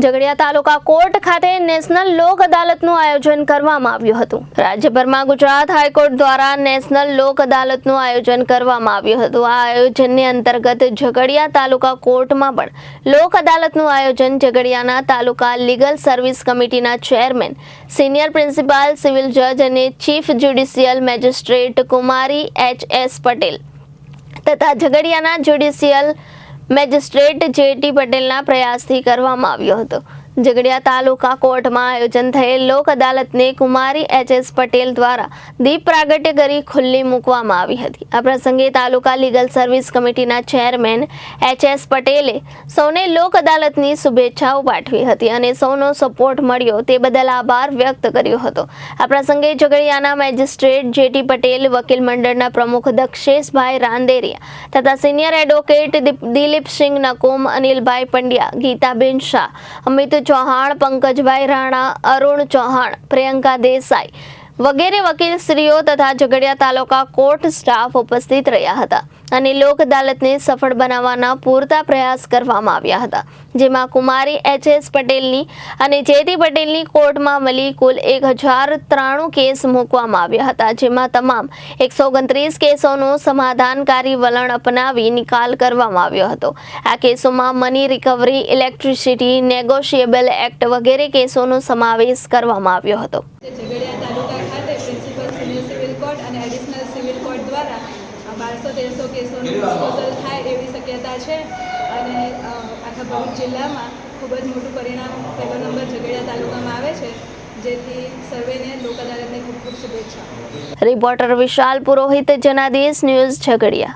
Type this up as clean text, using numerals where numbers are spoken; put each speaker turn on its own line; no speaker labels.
ઝઘડિયા તાલુકા court ખાતે national લોક અદાલતનું આયોજન કરવામાં આવ્યું હતું। રાજ્યભરમાં ગુજરાત હાઈકોર્ટ દ્વારા નેશનલ લોક અદાલતનું આયોજન કરવામાં આવ્યું હતું। આ આયોજનની અંતર્ગત ઝઘડિયા તાલુકા કોર્ટમાં પણ લોક અદાલતનું આયોજન ઝઘડિયાના તાલુકા લીગલ સર્વિસ કમિટીના ચેરમેન, સિનિયર પ્રિન્સિપાલ સિવિલ જજ અને ચીફ જ્યુડિશિયલ મેજિસ્ટ્રેટ કુમારી એચ.એસ. પટેલ તથા ઝઘડિયાના જ્યુડિશિયલ મેજિસ્ટ્રેટ જે.ટી. પટેલના પ્રયાસથી કરવામાં આવ્યો હતો। ઝઘડિયા તાલુકા કોર્ટમાં આયોજન થયેલ લોક અદાલતને કુમારી એચ.એસ. પટેલ દ્વારા દીપ પ્રાગટ્ય કરી ખુલ્લી મૂકવામાં આવી હતી। આ પ્રસંગે તાલુકા લીગલ સર્વિસ કમિટીના ચેરમેન એચ.એસ. પટેલે સૌને લોક અદાલતની શુભેચ્છાઓ પાઠવી હતી અને સૌનો સપોર્ટ મળ્યો તે બદલ આભાર વ્યક્ત કર્યો હતો। આ પ્રસંગે ઝઘડિયાના મેજિસ્ટ્રેટ જે.ટી. પટેલ, વકીલ મંડળના પ્રમુખ દક્ષેશભાઈ રાંદેરિયા તથા સિનિયર એડવોકેટ દિલીપસિંહ નકુમ, અનિલભાઈ પંડ્યા, ગીતાબેન શાહ, અમિત ચૌહાણ, પંકજભાઈ રાણા, અરુણ ચૌહાણ, પ્રિયંકા દેસાઈ વગેરે વકીલશ્રીઓ તથા ઝઘડિયા તાલુકા કોર્ટ સ્ટાફ ઉપસ્થિત રહ્યા હતા અને લોક અદાલતને સફળ બનાવવાના પૂરતા પ્રયાસ કરવામાં આવ્યા હતા। જેમાં કુમારી એચ.એસ. પટેલની અને જે.ટી. પટેલની કોર્ટમાં મળી કુલ 1093 કેસ મૂકવામાં આવ્યા હતા, જેમાં તમામ 129 કેસોનું સમાધાનકારી વલણ અપનાવી નિકાલ કરવામાં આવ્યો હતો। આ કેસોમાં money recovery, electricity, negotiable act વગેરે કેસોનો સમાવેશ કરવામાં આવ્યો હતો।
ઝઘડિયા તાલુકા ખાતે પ્રિન્સિપલ સિનિયર સિવિલ કોર્ટ અને એડિશનલ સિવિલ કોર્ટ દ્વારા 1200-1300 કેસોનું ડિસ્પોઝલ થાય એવી શક્યતા છે અને આખા ભરૂચ જિલ્લામાં ખૂબ જ મોટું પરિણામ પહેલો નંબર ઝઘડિયા તાલુકામાં આવે છે, જેથી સર્વેને લોક અદાલતને ખૂબ ખૂબ શુભેચ્છા।
રિપોર્ટર વિશાલ પુરોહિત, જનાદેશ ન્યૂઝ, ઝઘડિયા।